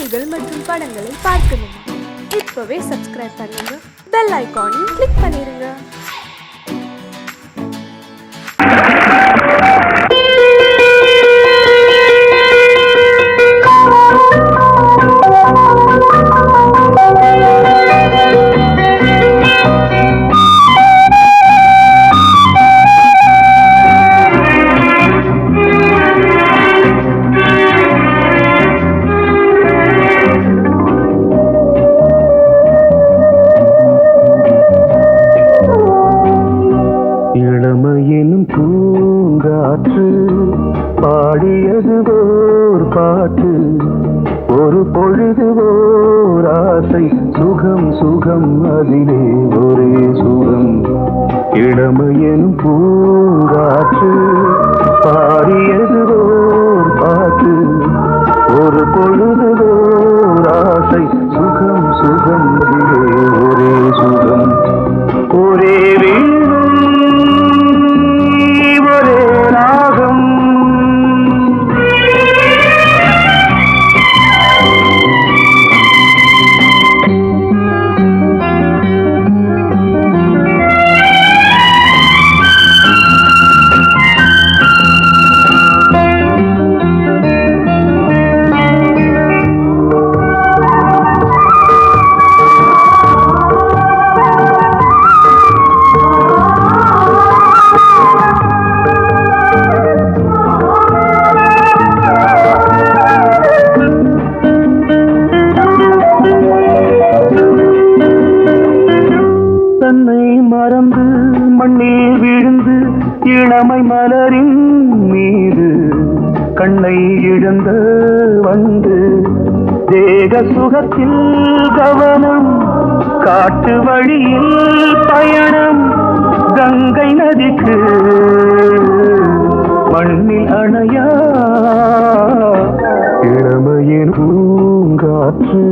பாடல்கள் மற்றும் படங்களை பார்க்கணுமா? இப்பவே சப்ஸ்கிரைப் பண்ணுங்க, பெல் ஐகானையும் கிளிக் பண்ணிருங்க. இளமையினும் பூங்காற்று பாடியது ஓர் பாட்டு, ஒரு பொழுது ஓர் ஆசை, சுகம் சுகம் அதிலே ஒரே சுகம். இளமையினும் பூங்காற்று பாடியது ஓர் பாட்டு, ஒரு பொழுது ஓர் ஆசை, சுகம் சுகம் அதிலே ஒரே சுகம். ஒரே தன்னை மறந்து மண்ணில் விழுந்து இளமை மலரின் மீது கண்ணை இழந்த வந்து தேக சுகத்தில் கவனம், காட்டு வழியில் பயணம், கங்கை நதிக்கு மண்ணில் அணையா இளமையின் பூங்காற்று.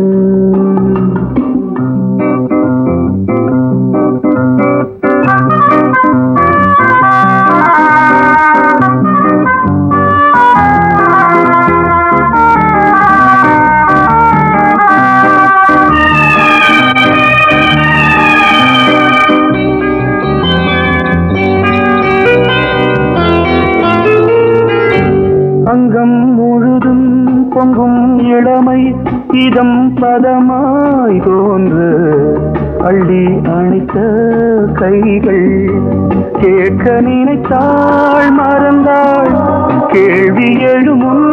அங்கம் முழுதும் பொங்கும் இளமை இதம் பதமாய் தோன்று, அள்ளி அணைத்த கைகள் கேட்க நினைத்தாள் மறந்தாள், கேள்வி எழுமுன்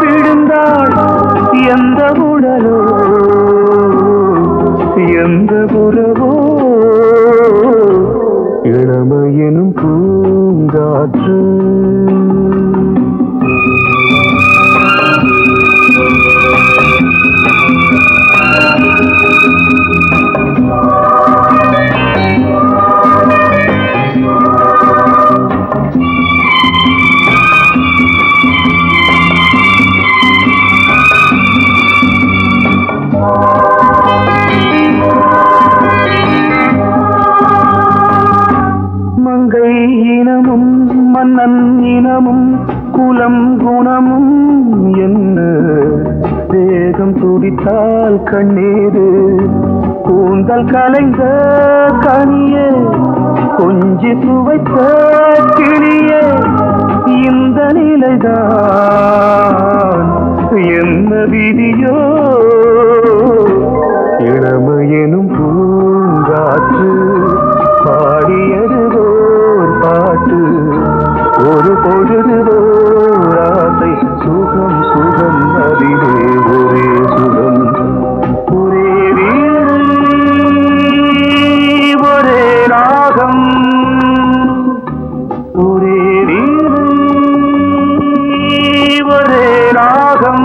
விழுந்தாள். எந்த உடலோ எந்த புறவோ இளமையெனும் பூங்காற்று. மங்கை இனமும் மன்னன் இனமும் குலம் குணமும் என்ன, வேகம் துடித்தால் கண்ணீரு, கூந்தல் கலைந்த கனியே, கொஞ்சி சுவைத்த கிளியே, இந்த நிலைதான் என்ன விதியோ. இளமையெனும் பூங்காற்று பாடியது ஓர் பாட்டு, ஒரு பொழுது ஓர் ஆசை, சுகம் சுகம் அதிலே ஒரே சுகம். ஒரே வீடு ஒரே ராகம், ஒரே வீடு ஒரே ராகம்.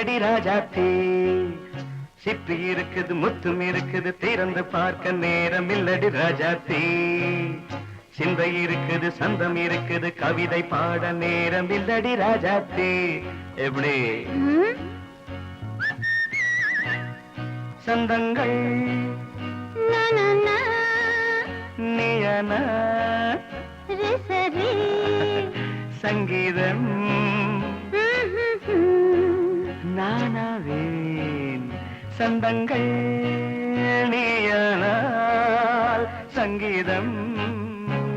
இல்லடி ராஜாத்தி சிப்பி இருக்குது முத்தும் இருக்குது திறந்து பார்க்க நேரம் இல்லடி ராஜாத்தி சிந்தை இருக்குது சந்தம் இருக்குது கவிதை பாட நேரம் இல்லடி ராஜாத்தி எப்படி சந்தங்கள் நீயனா சங்கீதம் நானாவேன் சந்தங்கள் நீயனா சங்கீதம்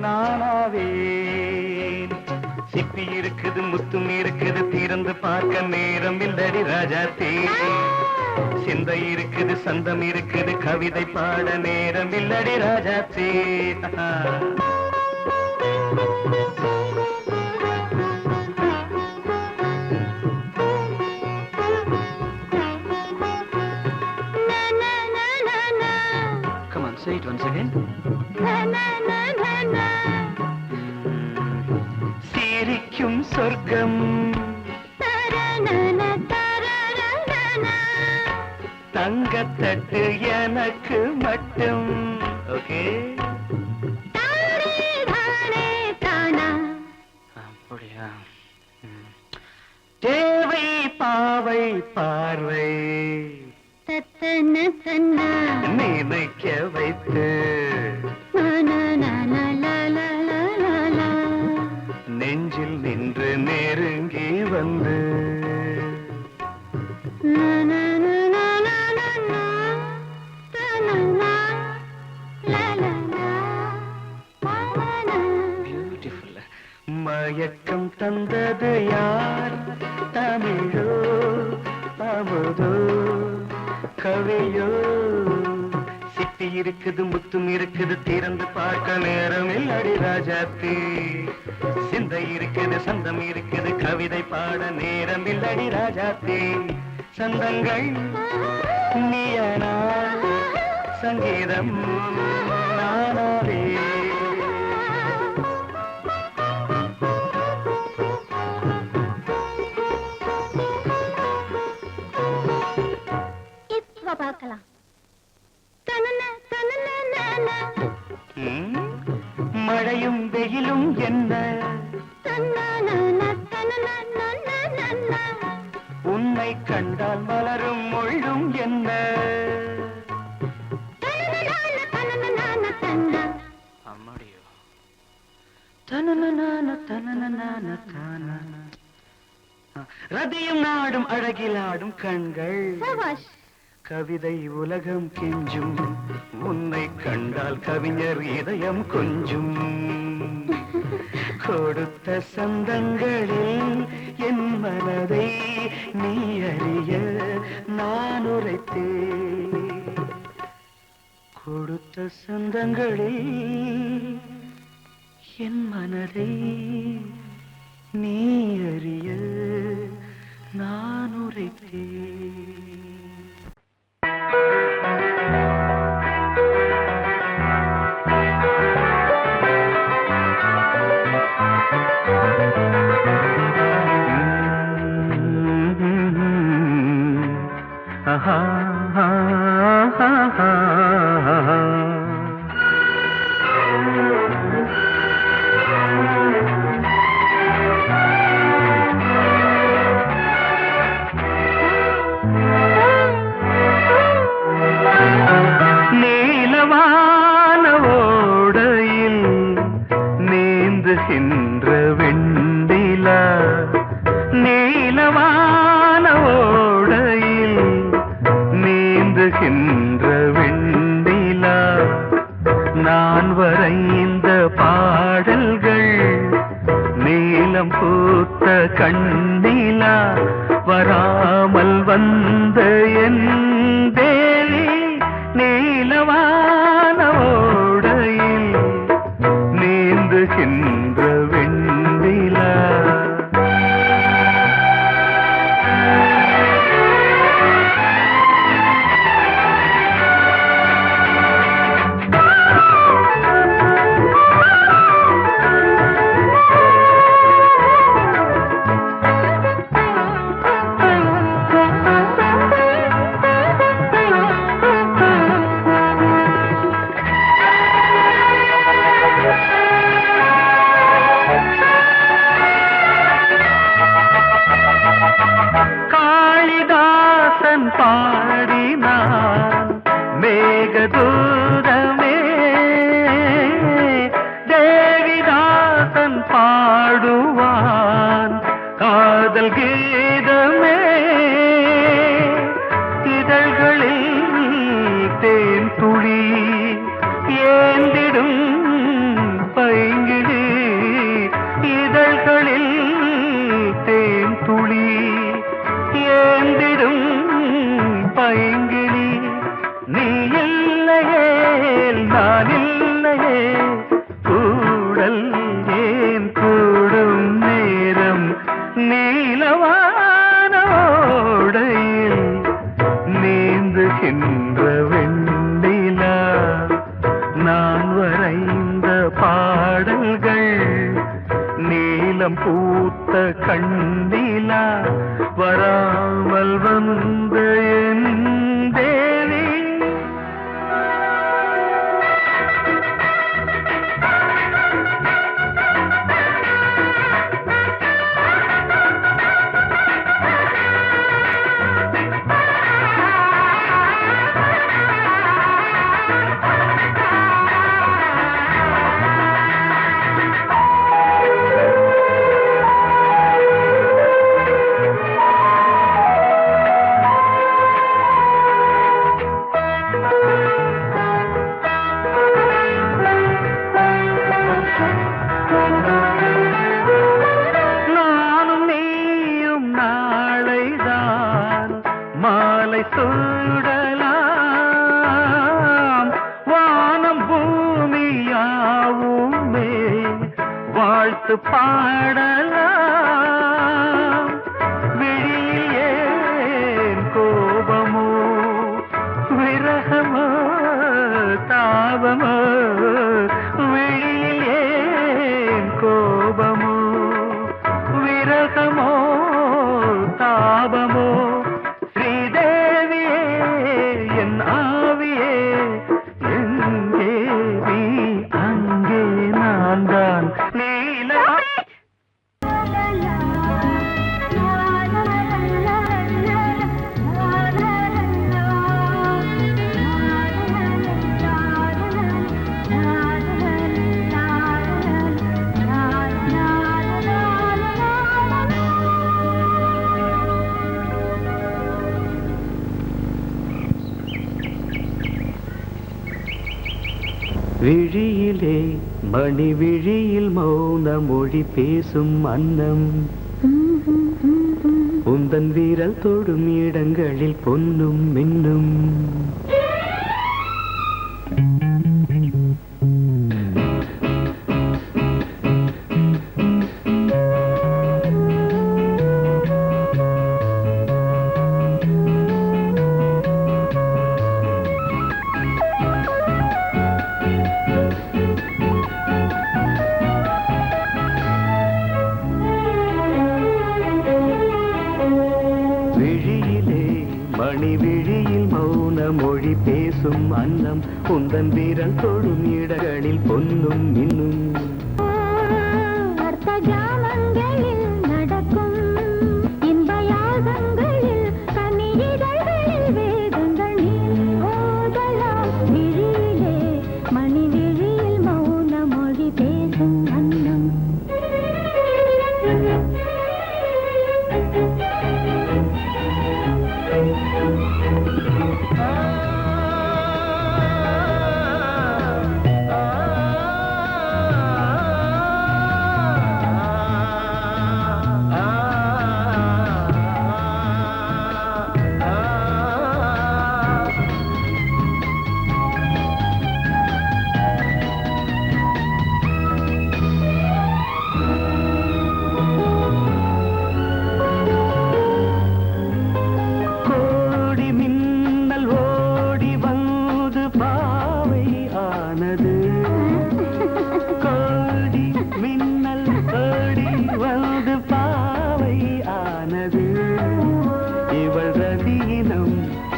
நானாவேன். சிப்பி இருக்குது முத்தும் இருக்குது திறந்து பார்க்க நேரம் இல்லடி ராஜாத்தே. சிந்தை இருக்குது சந்தம் இருக்குது கவிதை பாட நேரம் இல்லடி ராஜாத்தே. Come on, say it once again. சிரிக்கும் சொர்க்கம் தங்கத்தட்டு எனக்கு மட்டும். ஓகே, அப்படியா? தேவை பாவை பார்வை நினைக்க வைத்து நெஞ்சில் நின்று நெருங்கி வந்து மயக்கம் தந்தது யார்? தமிழோ அமுதோ கவியோ? சிப்பி இருக்குது முத்தும் இருக்குது திறந்து பார்க்க நேரம் இல்லடி ராஜாத்தே. சிந்தை இருக்குது சந்தம் இருக்குது கவிதை பாட நேரம் இல்லடி ராஜாத்தே. சந்தங்கள் நீயனா சங்கீதம் நானாவே. பார்க்கலாம். மழையும் வெயிலும் என்ன உன்னை கண்டால் மலரும் முள்ளும் என்ன? அம்மாடியோ ரதியும் நாடும் அழகிலாடும் கண்கள் கவிதை உலகம் கெஞ்சும். உன்னை கண்டால் கவிஞர் இதயம் கொஞ்சும். கொடுத்த சந்தங்களில் என் மனதை நீ அறிய நான் உரைத்தேன். கொடுத்த சந்தங்களில் என் மனதை நீ அறிய நான் உரைத்தேன். நீலவான ஓடையில் நீந்துகின்ற வெண்டிலா. நீலவான ஓடையில் நீந்துகின்ற வெண்டிலா. நான் வரைந்த பாடல்கள் நீலம் பூத்த கண்ணிலா. வராமல் வந்த என் தேவி நீலவான ஓடையில் நீந்துகின்ற வெண்டிலா. நீலம் பூத்த கண்ணிலா வராமல் வந்த என் தேவி சூடலாம் வானம் பூமியாவுமே வாழ்த்து பாடலாம் விழியில் ஏன் கோபமோ விரகமோ தாபமோ விழியில் ஏன் கோபமோ விரகமோ தாபமோ விழியிலே மணி விழியில் மௌன மொழி பேசும் அன்னம் உந்தன் வீரல் தொடும் இடங்களில் பொன்னும் மின்னும் விழியில் மௌன மொழி பேசும் அன்னம் உந்தன் வீரல் தொடும் இடங்களில் பொன்னும் மின்னும் அர்த்த ஜாமங்களில் நடக்கும் இன்ப யாகங்களில் கனியிதழ்களில் வேதங்கள் நீ ஓதலாம் விழியிலே மணி விழியில் மௌன மொழி பேசும் அன்னம்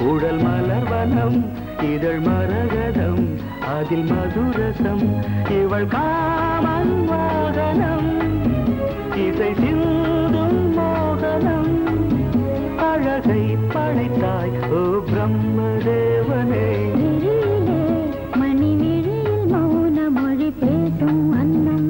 உடல் மலர்வனம் இதழ் மரகதம் அதில் மதுரசம் இவள் காமன் மோகனம் இசை சிந்தும் மோகனம் அழகை படைத்தாய் ஓ பிரம்மதேவனே மணி விழியில் மௌன மொழி பேசும் அன்னம்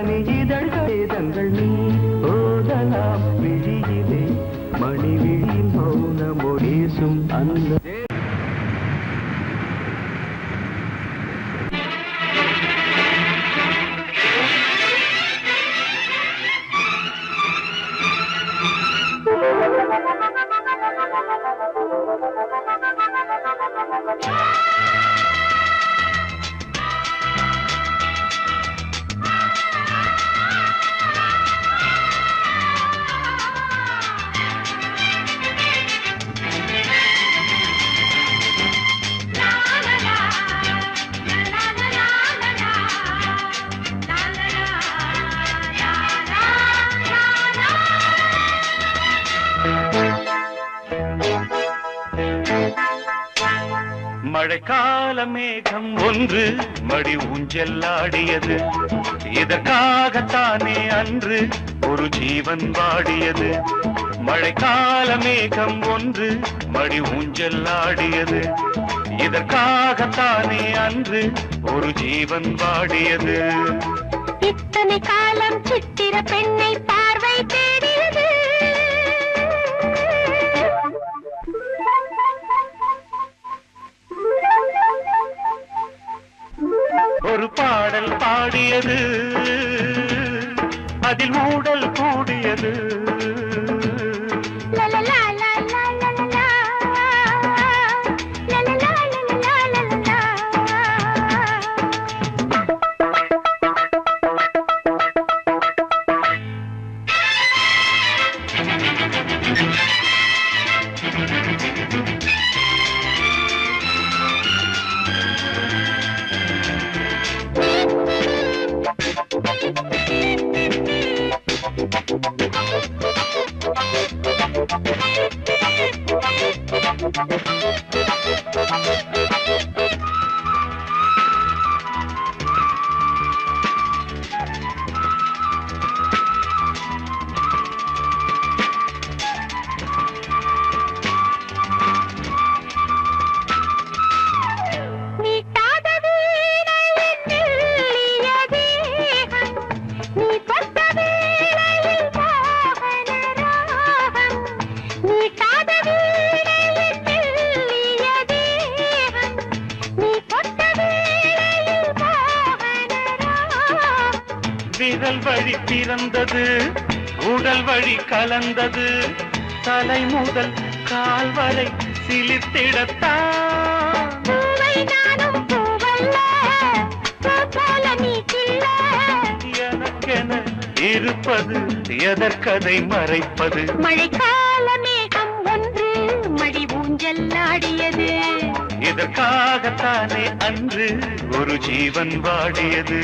கனி இதழ்கள் நீ ஓதலாம் விழியிலே மணி விழியில் மௌனமொழேசும் அந்த மழைக்கால மேகம் ஒன்று மடி ஊஞ்செல்லாடியது இதற்காகத்தானே அன்று ஒரு ஜீவன் வாடியது மழைக்கால மேகம் ஒன்று மடி ஊஞ்செல்லாடியது இதற்காகத்தானே அன்று ஒரு ஜீவன் வாடியது இத்தனை காலம் சித்திர பெண்ணை பார்வை தேடியது ஒரு பாடல் பாடியது அதில் மூடல் கூடியது விரல் வழி பிறந்தது உடல் வழி கலந்தது தலை முதல் கால் வரை சிலிர்த்திடத்தான் எனக்கென இருப்பது எதற்கதை மறைப்பது மழைக்கால மேகம் ஒன்று மடி ஊஞ்செல்லாடியது இதற்காகத்தானே அன்று ஒரு ஜீவன் வாடியது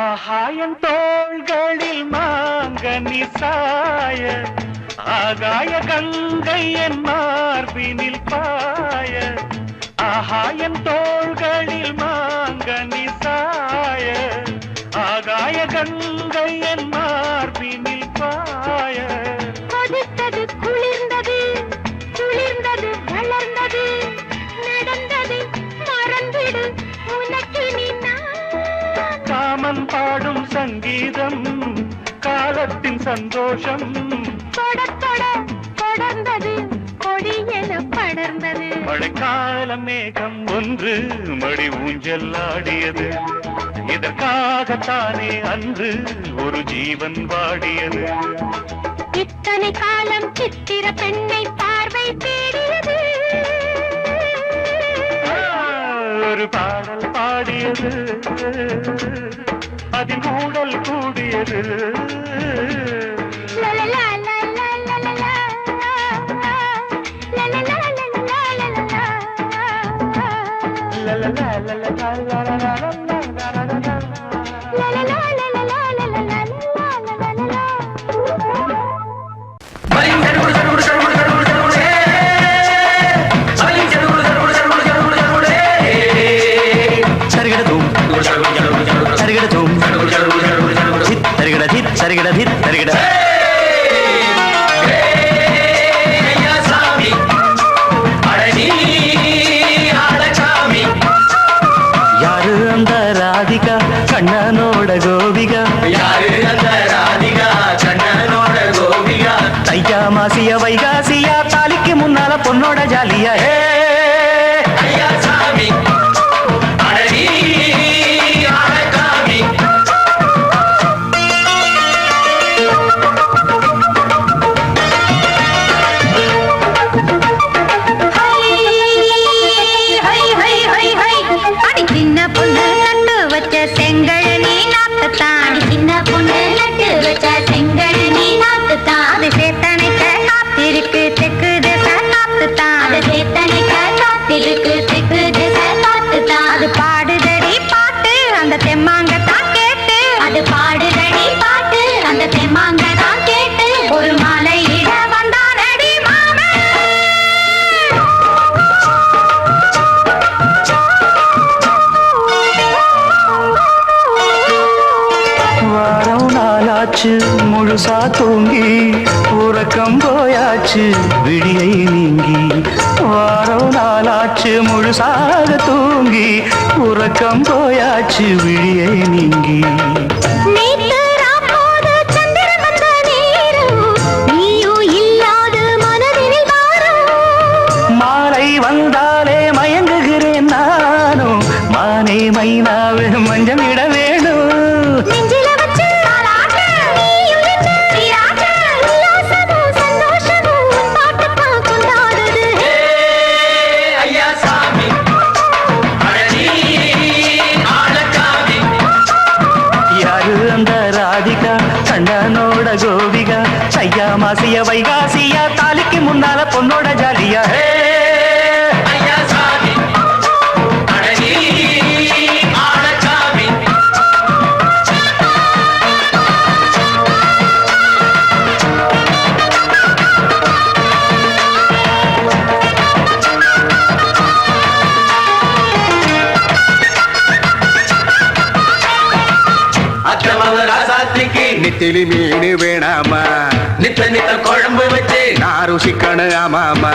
ஆகாயம் தோள்களில் மாங்கனி சாய ஆகாய கங்கை என் மார்பினில் பாய ஆகாயம் தோள்களில் மாங்கனி சாய ஆகாய கங்கை என் மார்பினில் பாய கொதித்தது குளிர்ந்தது குளிர்ந்தது வளர்ந்தது நடந்தது மறந்திடு உனக்கு நீ காமன் பாடும் சங்கீதம் காலத்தின் சந்தோஷம் தொடர்ந்தது கொடியென படர்ந்தது மழைக்கால மேகம் ஒன்று மடி ஊஞ்செல்லாடியது இதற்காகத்தானே அன்று ஒரு ஜீவன் வாடியது இத்தனை காலம் சித்திர பெண்ணை பார்வை தேடியது ஒரு பாடல் பாடியது அதில் கூடல் கூடியது. யாரு அந்த ராதிகா கண்ணனோட கோபிகா? யாரு அந்த ராதிகா கண்ணனோட கோபிகா? தையா மாசிய வைகாசியா தாலிக்கு முன்னால பொண்ணோட ஜாலியா. ஐயா சாமி அடடி ஆடகாமி. சின்ன பொண்ணு நட்டு வச்ச செங்கல் நீ நாத்துத்தான். சின்ன பொண்ணு நட்டு வச்ச செங்கல் நீ நாத்துத்தான். அது சேத்தனைக்க காத்திருக்கு தெற்கு திசை காத்துத்தான். அது சேத்தனைக்க காத்திருக்கு தெற்கு திசை காத்துத்தான். அது பாடுதடி பாட்டு அந்த தெம்மாங்கத்தான் கேட்டு. அது பாடுதடி பாட்டு அந்த தெம்மாங்கத்தான் கேட்டு. ஒரு மாலை இட வந்தானடி மாமே. வாரம் நாளாச்சு முழுசா தூங்கி உறக்கம் போயாச்சு விடியை நீங்கி. வாரம் நாளாச்சு முழுசாக தூங்கி உறக்கம் போயாச்சு விடியை நீங்கி. நேத்து ராப்போது சந்திரன் வந்த நேரம் நீயும் இல்லாத மனதினில் வாரம். மாலை வந்தாலே மயங்குகிறேன் நானும். மானே மைனாவே மஞ்சமிட வேணும். நெஞ்சில வச்சு தாலாட்டு நீயும் நின்று சீராட்டு. உல்லாசமும் சந்தோஷமும் உன் பாட்டுத்தான் கொண்டாடுது. ஐயா சாமி அடடி ஆடகாமி. யாரு அந்த ராதிகா கண்ணனோட கோபிகா? ஐயா மாசிய வைகாசியா தாலிக்கு முன்னால பொண்ணோட ஜாலியா. ஐயா சாமி அடடி ஆடகாமி. அக்கமவ ராசாத்திக்கு நெத்திலி மீன் வேணாமா? நித்த நித்த குழம்பு வச்சு நான் ருசிக்கணும் ஆமாமா.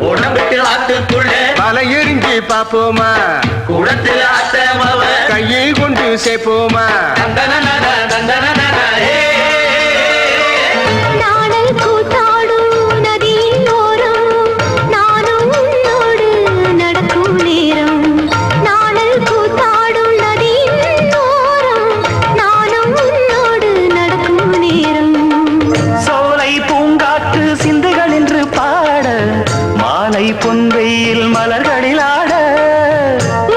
உடம்புக்கு ஆத்துக்குள்ள பல எரிஞ்சு பாப்போமா? குடத்துல அத்தமவ கையில் கொண்டு சேர்ப்போமா? தந்தனனன தந்தனனன நாடல் கூத்தாடும் நதியின் ஓரம் நானும் உன்னோடு நடக்கும் நேரம். நாடல் கூத்தாடும் நதியின் ஓரம் நானும் உன்னோடு நடக்கும் நேரம். சோலை பூங்காற்று சிந்துகள் என்று பாட மாலை பொன்வெயில் மலர்களில் ஆட.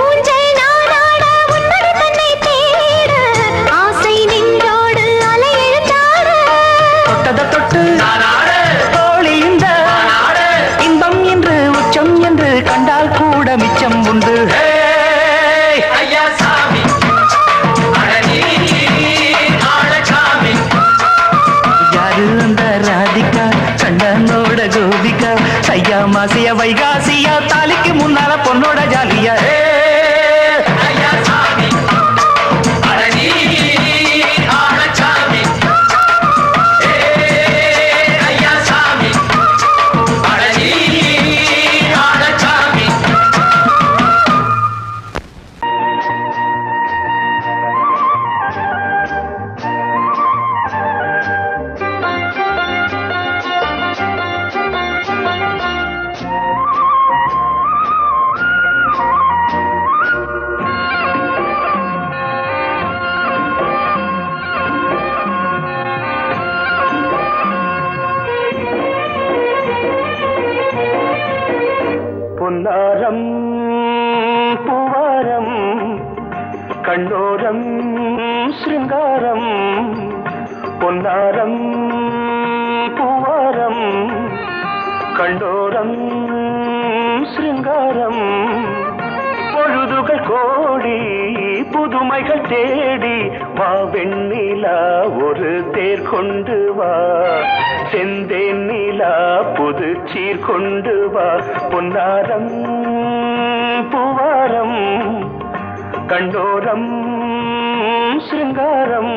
ஊஞ்சல் நானாட உன்மடி தன்னை தேட ஆசை நின்றோடு அலை எழுந்தாட. தொட்டத தொட்டு தோழி இந்த இன்பம் என்று உச்சம் என்று கண்டால் கூட மிச்சம் உண்டு. ஐயா சாமி அடடி ஆடகாமி. யாரு அந்த ராதிகா கண்ணனோட கோபிகா? ஐயா மாசிய வைகாசியா தாலிக்கு முன்னால பொண்ணோட ஜாலியா. ஐயா சாமி அடடி ஆடகாமி. ஐயா சாமி அடடி ஆடகாமி. பொன்னாரம் பூவாரம் கண்ணோரம் சிருங்காரம் பொன்னாரம் பூவாரம் கண்டோரம் சிருங்காரம் பொழுதுகள் கோடி புதுமைகள் தேடி வா வெண்ணிலா ஒரு தேர் கொண்டு வா செந்தேன் நிலா புது சீர் கொண்டு வா பொன்னாரம் பூவாரம் கண்டோரம் சிருங்காரம்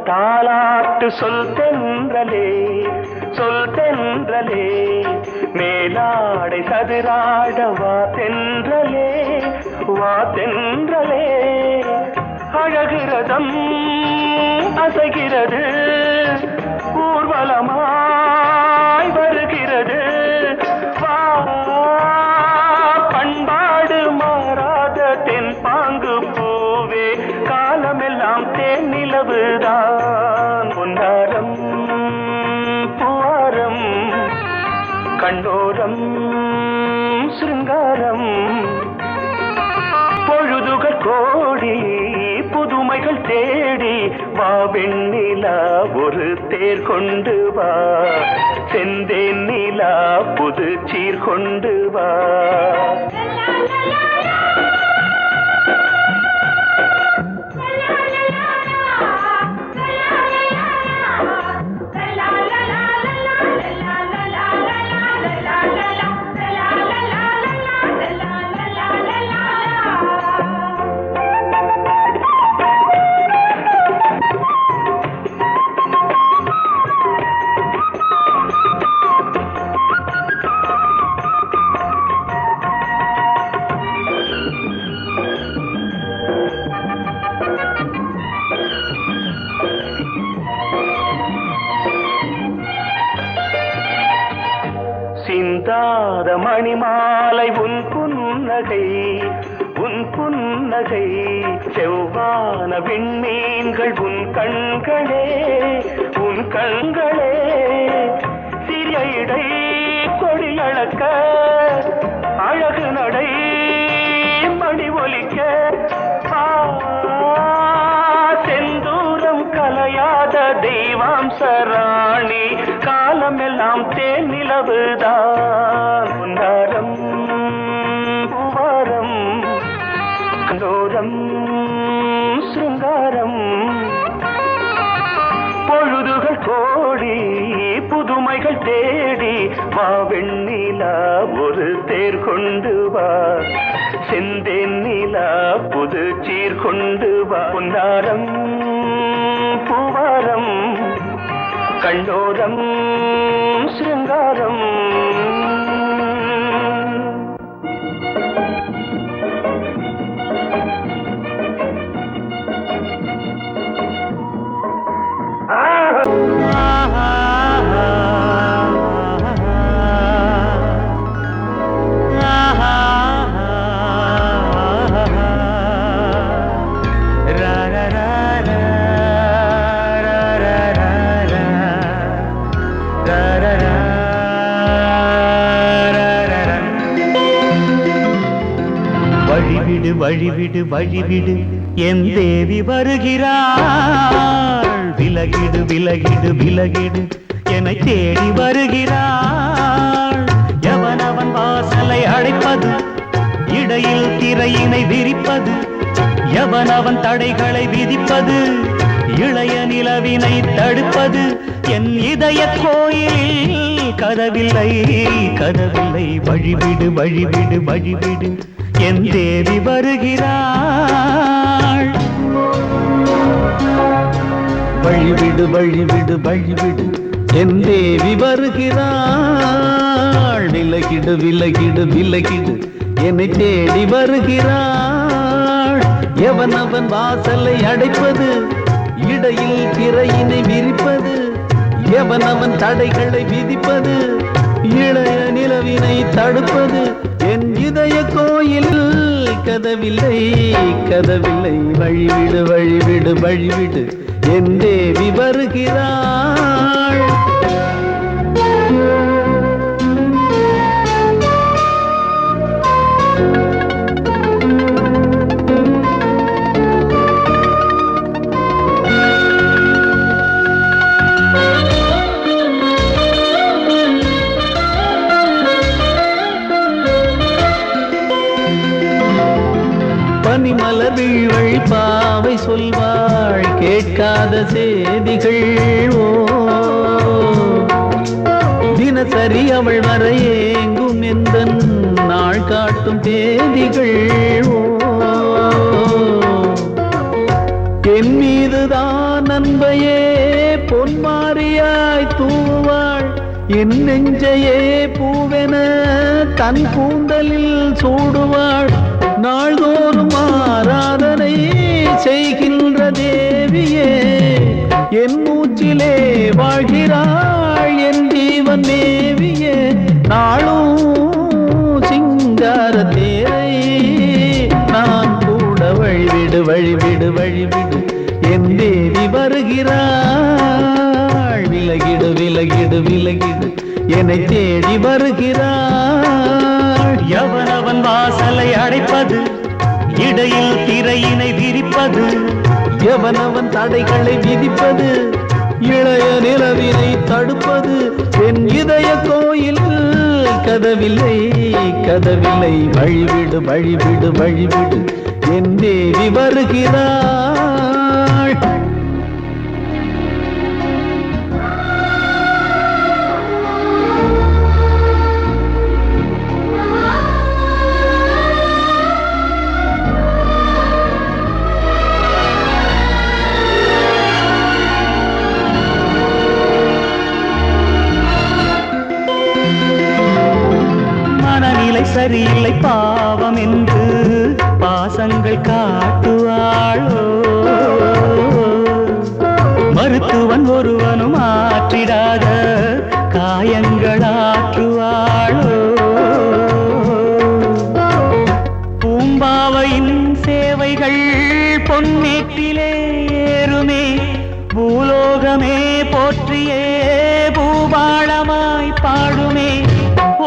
தாலாட்டு சொல் தென்றலே மேலாடை சதுராட வா தென்றலே அழகிறதம் அசைகிறது ஊர்வலமாய் வருகிறது வா பண்பாடு மாறாத தென் பாங்கு பூவே காலமெல்லாம் தேன் நிலவுதான் பொன்னாரம் பூவாரம் கண்டோரம் சிருங்காரம் பொழுதுகள் கோடி புதுமைகள் தேடி வா வெண்ணிலா ஒரு தேர் கொண்டு வா செந்தேன் நிலா புது சீர் கொண்டு வா சிந்தாத மணிமாலை உன் புன்னகை செவ்வான விண்மீன்கள் உன் கண்களே சிறிய இடை கொடியளக்க அழகு நடை மணி ஒலிக்க செந்தூரம் கலையாத தெய்வாம்சராணி காலமெல்லாம் தேன் நிலவுதான் பொன்னாரம் பூவாரம் கண்டோரம் சிருங்காரம் பொழுதுகள் கோடி புதுமைகள் தேடி வா வெண்ணிலா ஒரு தேர் கொண்டு வா செந்தேன் நிலா புது சீர் கொண்டு வா பொன்னாரம் பூவாரம் கண்டோரம் சிருங்காரம் வழிவிடு என் தேவி வருகிறாள் விலகிடு என்னை தேடி வருகிறாள் எவனவன் வாசலை அழைப்பது இடையில் திரையினை விரிப்பது எவனவன் தடைகளை விதிப்பது இளைய நிலவினை தடுப்பது என் இதய கோயிலில் கதவில்லை வழிவிடு என் தேவி வருகிறாள் வழிவிடு வழிவிடு வழிவிடு என் தேவி வருகிறாள். விலகிடு விலகிடு விலகிடு என்னை தேடி வருகிறாள். எவன் அவன் வாசலை அடைப்பது, இடையில் திரையினை விரிப்பது, எவன் அவன் தடைகளை விதிப்பது, இளைய நிலவினை தடுப்பது, என் இதய கோயில் கதவில்லை கதவில்லை. வழிவிடு வழிவிடு வழிவிடு என் தேவி வருகிறாள். பனிமலர் வீழ்வழி பாவை சொல்வாள் கேட்காத செய்திகள். ஓ தினசரி அவள் வர ஏங்கும் எந்த நாள் காட்டும் தேதிகள். ஓ என் மீதுதான் அன்பையே பொன்மாரியாய் தூவாள். என் நெஞ்சையே பூவென தன் கூந்தலில் சூடுவாள். நாள்தோறும் ஆராதனை செய்கின்ற தேவியே என் மூச்சிலே வாழ்கிறாள். என் ஜீவன் தேவியே நாளும் சிங்கார தேரை நான் கூட. வழிவிடு வழிவிடு வழிவிடு என் தேவி வருகிறாள். விலகிடு விலகிடு விலகிடு என்னை தேடி வருகிறாள். எவனவன் வாசலை அடைப்பது, இடையில் திரையினை விரிப்பது, எவனவன் தடைகளை விதிப்பது, இளைய நிலவினை தடுப்பது, என் இதய கோயில் கதவில்லை கதவில்லை. வழிவிடு வழிவிடு வழிவிடு என் தேவி வருகிறாள். சரியில்லை பாவம் என்று பாசங்கள் காட்டுவாளோ. மருத்துவன் ஒருவனும் ஆற்றிடாத காயங்கள் ஆற்றுவாளோ. பூம்பாவையின் சேவைகள் பொன்னேட்டிலே ஏறுமே. பூலோகமே போற்றியே பூபாளமாய் பாடுமே.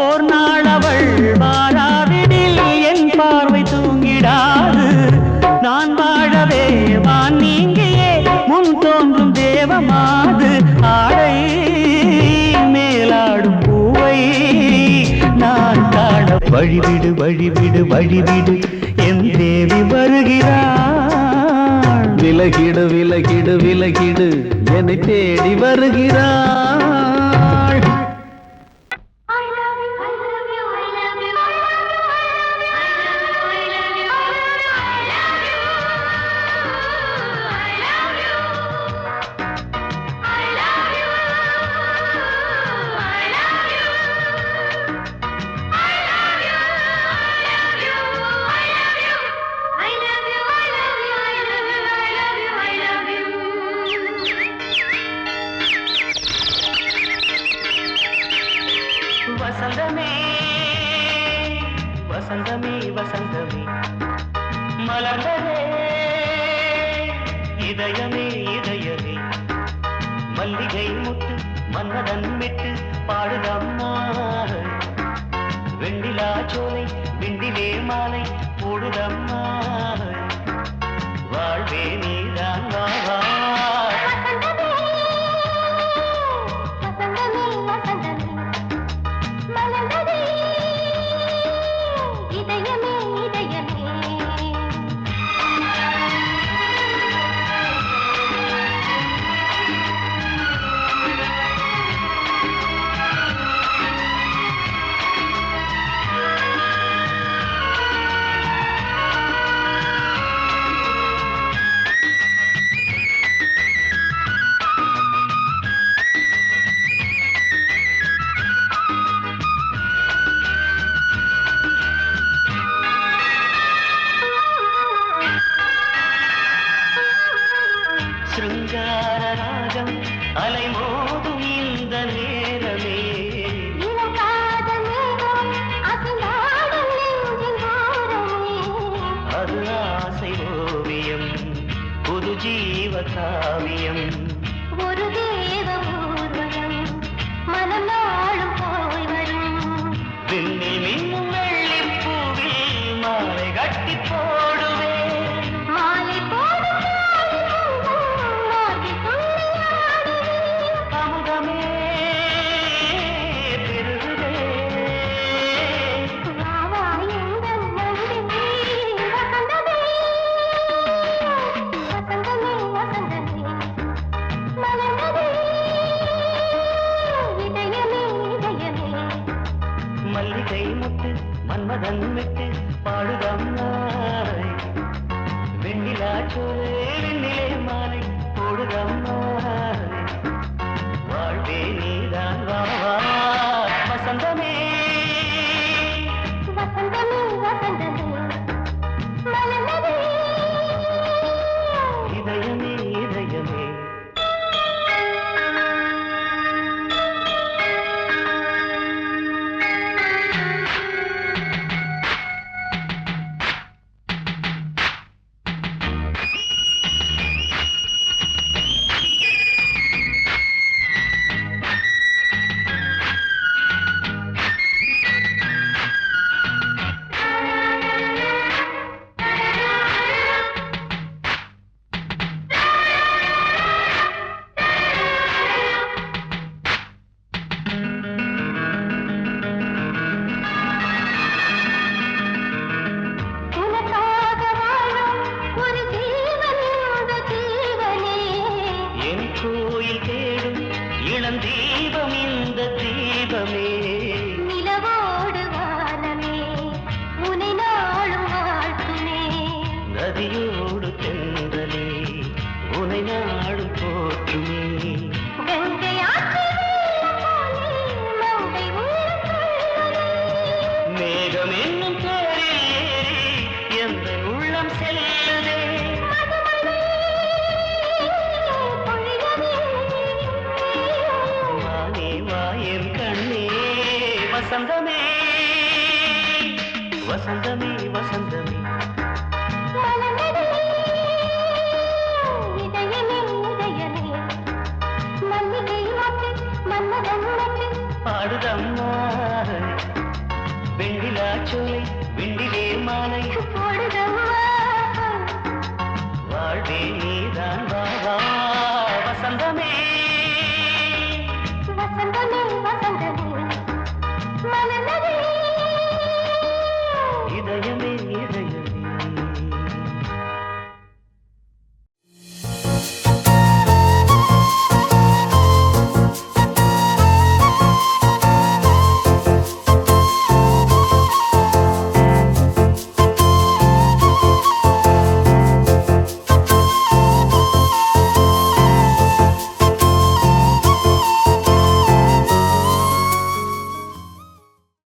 ஓர் நாள் அவள் வாராவிடில் என் பார்வை தூங்கிடாது. நான் வாழவே வான் நீங்கியே முன் தோன்றும் தேவமாது. ஆடை மேலாடும் பூவை நான் காண. வழிவிடு வழிவிடு வழிவிடு என் தேவி வருகிறாள். விலகிடு விலகிடு விலகிடு என்னை தேடி வருகிறாள். வசந்தமே வசந்தமே வசந்தமே மலர்ந்ததே இதயமே இதயமே. மல்லிகை முட்டு மன்னதன் விட்டு பாடுதம்மா. வெண்ணிலா சோலை விண்டிலே மாலை போடுதம்மா. வாழ்வே நீதான் வா வா. காவியம் ஒரு தேவ ஊர்வலம் மனம் நாளும் போய் வரும் விண்ணில் மின்னும் வெள்ளி பூவில் மாலை கட்டி போடுவேன் மாலை போடும் மார்கழி துள்ளியாடுவேன் அமுதமே பெருகுதே வா வா எங்கள் நந்தினி வசந்தமே வசந்தமே வசந்தமே மலர்ந்ததே இதயமே இதயமே மல்லிகை முட்டு மன்மதன் விட்டு பாடுதம்மாய் வெண்ணிலா சோலை வெண்ணிலே மாலை போடுதம்மாய் வாழ்வே நீதான் வா வா வசந்தமே வசந்தமே வசந்தமே மலர்ந்ததே இதயமே இதயமே உனக்காக வாழும் ஒரு ஜீவன் இந்த ஜீவனே என் கோயில் தேடும் இளம் தீபம் இந்த தீபமே நிலவோடு வானமே உனை நாளும் வாழ்த்துமே நதியோடு தென்றலே உனை நாடும் போற்றுமே கங்கை ஆற்று வெள்ளம் போலே மங்கை உள்ளம் கொள்ளுதே. மேகம் என்னும் தேரில் ஏறி எந்த உள்ளம் செல்லுதே மதுமழை பொழியவே. வானே வாயன் கண்ணே வசந்தமே வசந்தமே வசந்தமே மலர்ந்ததே இதயமே இதயமே மல்லிகை மொட்டு மன்மதன் மொட்டு பாடுதம்மா வெண்ணிலா சோலை வெண்ணிலே மாலை போ